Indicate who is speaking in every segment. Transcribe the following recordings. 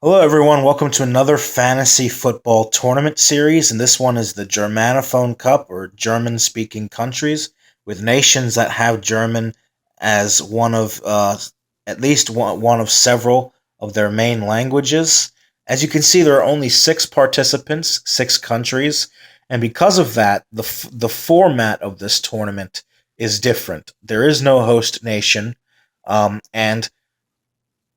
Speaker 1: Hello, everyone. Welcome to another fantasy football tournament series. And this one is the Germanophone Cup, or German speaking countries, with nations that have German as one of at least one of several of their main languages. As you can see, there are only six participants, six countries. And because of that, the format of this tournament is different. There is no host nation. And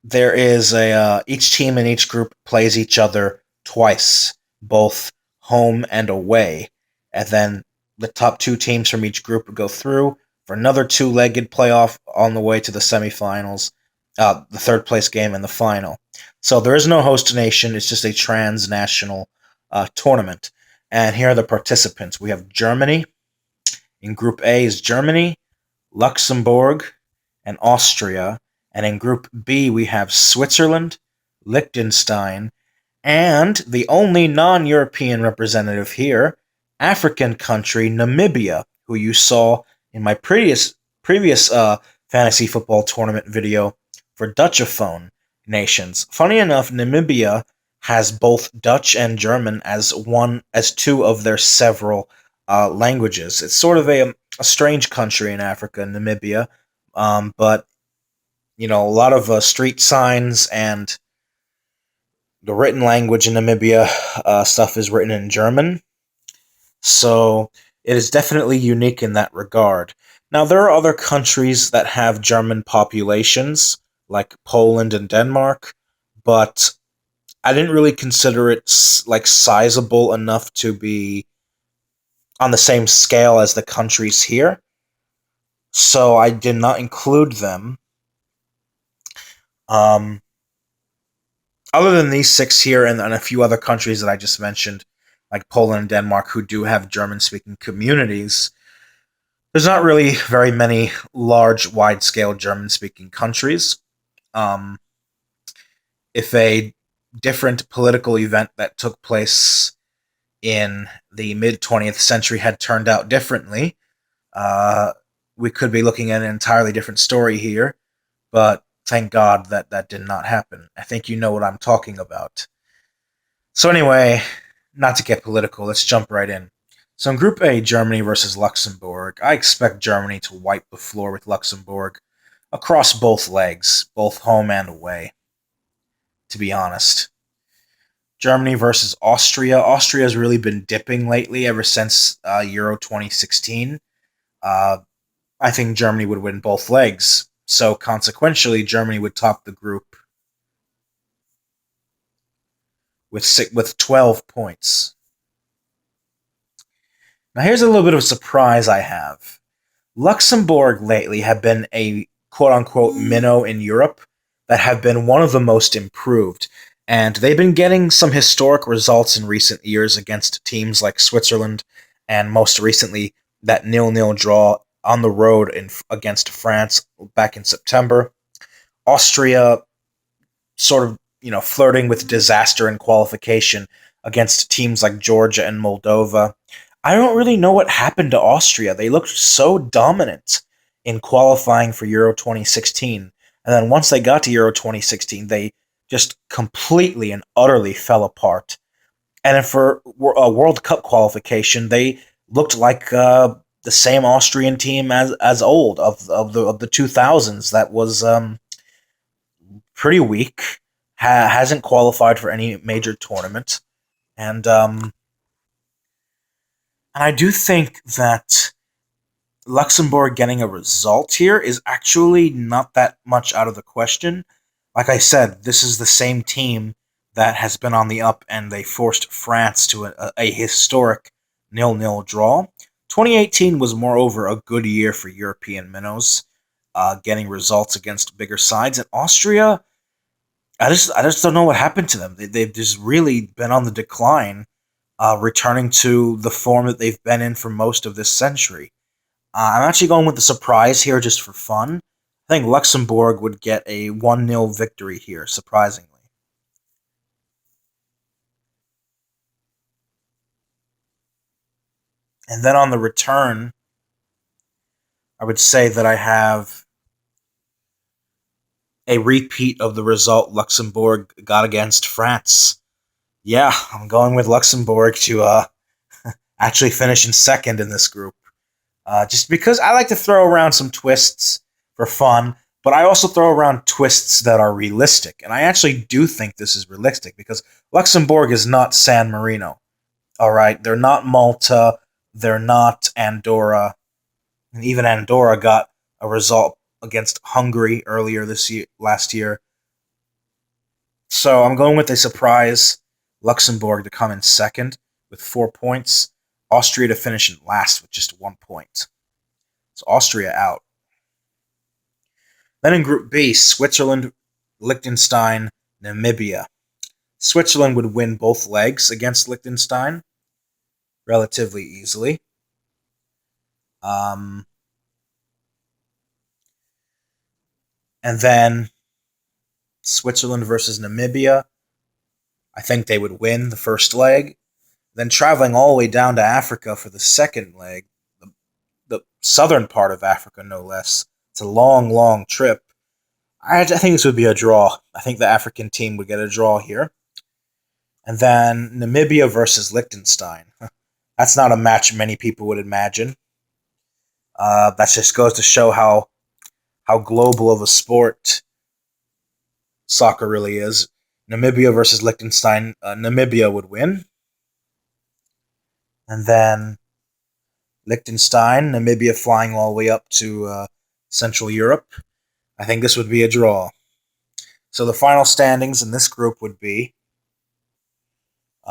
Speaker 1: there is a each team in each group plays each other twice, both home and away, and then the top two teams from each group go through for another two-legged playoff on the way to the semifinals, the third place game and the final. So there is no host nation; it's just a transnational tournament. And here are the participants. We have Germany. In Group A is Germany, Luxembourg, and Austria. And in Group B, we have Switzerland, Liechtenstein, and the only non European representative here, African country Namibia, who you saw in my previous fantasy football tournament video for Dutchophone nations. Funny enough, Namibia has both Dutch and German as two of their several languages. It's sort of a strange country in Africa, Namibia, but a lot of street signs and the written language in Namibia stuff is written in German. So it is definitely unique in that regard. Now, there are other countries that have German populations, like Poland and Denmark, but I didn't really consider it like sizable enough to be on the same scale as the countries here. So I did not include them. Um, Other than these six here and a few other countries that I just mentioned, like Poland and Denmark, who do have German speaking communities, there's not really very many large, wide scale German speaking countries. Um, if a different political event that took place in the mid 20th century had turned out differently, uh, we could be looking at an entirely different story here, but thank God that that did not happen. I think you know what I'm talking about. So anyway, not to get political, let's jump right in. So in Group A, Germany versus Luxembourg, I expect Germany to wipe the floor with Luxembourg across both legs, both home and away, to be honest. Germany versus Austria. Austria has really been dipping lately ever since Euro 2016. Uh, I think Germany would win both legs. So consequentially, Germany would top the group with 12 points. Now here's a little bit of a surprise I have. Luxembourg lately have been a quote unquote minnow in Europe that have been one of the most improved. And they've been getting some historic results in recent years against teams like Switzerland, and most recently that nil-nil draw on the road against France back in September. Austria sort of, flirting with disaster in qualification against teams like Georgia and Moldova. I don't really know what happened to Austria. They looked so dominant in qualifying for Euro 2016. And then once they got to Euro 2016, they just completely and utterly fell apart. And then for a World Cup qualification, they looked like the same Austrian team as old of the 2000s that was pretty weak, hasn't qualified for any major tournament, and I do think that Luxembourg getting a result here is actually not that much out of the question. Like I said, this is the same team that has been on the up, and they forced France to a historic nil-nil draw. 2018 was, moreover, a good year for European minnows, getting results against bigger sides. And Austria, I just don't know what happened to them. They've just really been on the decline, returning to the form that they've been in for most of this century. I'm actually going with the surprise here just for fun. I think Luxembourg would get a 1-0 victory here, surprisingly. And then on the return, I would say that I have a repeat of the result Luxembourg got against France. Yeah, I'm going with Luxembourg to actually finish in second in this group. Just because I like to throw around some twists for fun, but I also throw around twists that are realistic. And I actually do think this is realistic because Luxembourg is not San Marino. All right, they're not Malta, they're not Andorra, and even Andorra got a result against Hungary earlier last year. So I'm going with a surprise Luxembourg to come in second with 4 points, Austria to finish in last with just 1 point. So Austria out. Then in Group B, Switzerland, Liechtenstein, Namibia. Switzerland would win both legs against Liechtenstein relatively easily. And then Switzerland versus Namibia. I think they would win the first leg. Then traveling all the way down to Africa for the second leg, the southern part of Africa, no less. It's a long, long trip. I think this would be a draw. I think the African team would get a draw here. And then Namibia versus Liechtenstein. That's not a match many people would imagine. That just goes to show how global of a sport soccer really is. Namibia versus Liechtenstein. Namibia would win. And then Liechtenstein, Namibia flying all the way up to Central Europe. I think this would be a draw. So the final standings in this group would be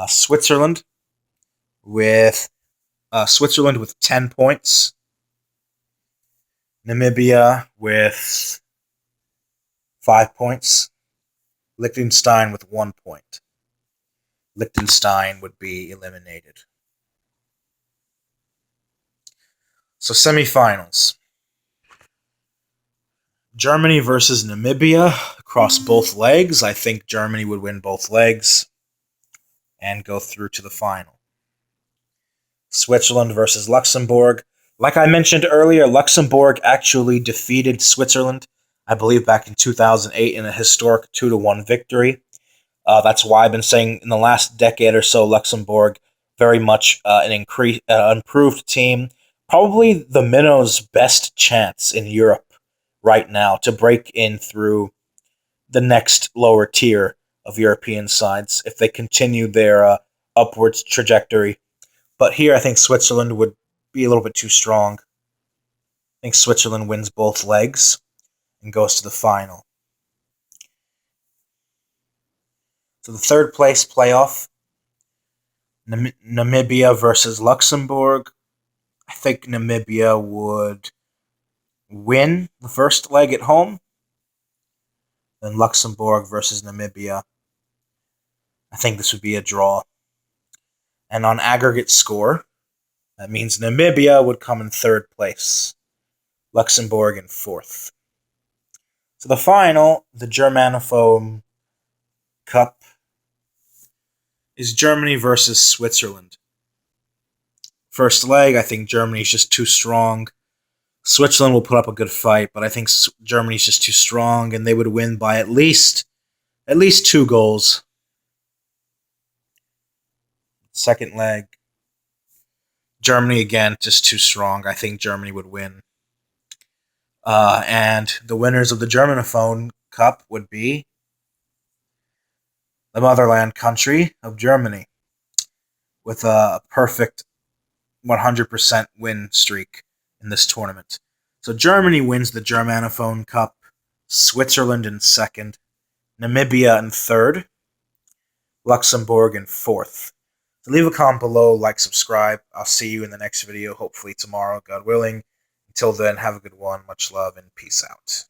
Speaker 1: Switzerland with 10 points, Namibia with 5 points, Liechtenstein with 1 point. Liechtenstein would be eliminated. So semifinals. Germany versus Namibia across both legs. I think Germany would win both legs and go through to the final. Switzerland versus Luxembourg. Like I mentioned earlier, Luxembourg actually defeated Switzerland, I believe, back in 2008 in a historic 2-1 victory. That's why I've been saying in the last decade or so, Luxembourg very much an improved team. Probably the Minnows' best chance in Europe right now to break in through the next lower tier of European sides if they continue their upwards trajectory. But here I think Switzerland would be a little bit too strong. I think Switzerland wins both legs and goes to the final. So the third place playoff, Namibia versus Luxembourg. I think Namibia would win the first leg at home. Then Luxembourg versus Namibia. I think this would be a draw. And on aggregate score, that means Namibia would come in third place. Luxembourg in fourth. So the final, the Germanophone Cup, is Germany versus Switzerland. First leg, I think Germany's just too strong. Switzerland will put up a good fight, but I think Germany's just too strong, and they would win by at least 2 goals. Second leg, Germany again, just too strong. I think Germany would win. And the winners of the Germanophone Cup would be the motherland country of Germany with a perfect 100% win streak in this tournament. So Germany wins the Germanophone Cup, Switzerland in second, Namibia in third, Luxembourg in fourth. So leave a comment below, like, subscribe. I'll see you in the next video, hopefully tomorrow, God willing. Until then, have a good one. Much love and peace out.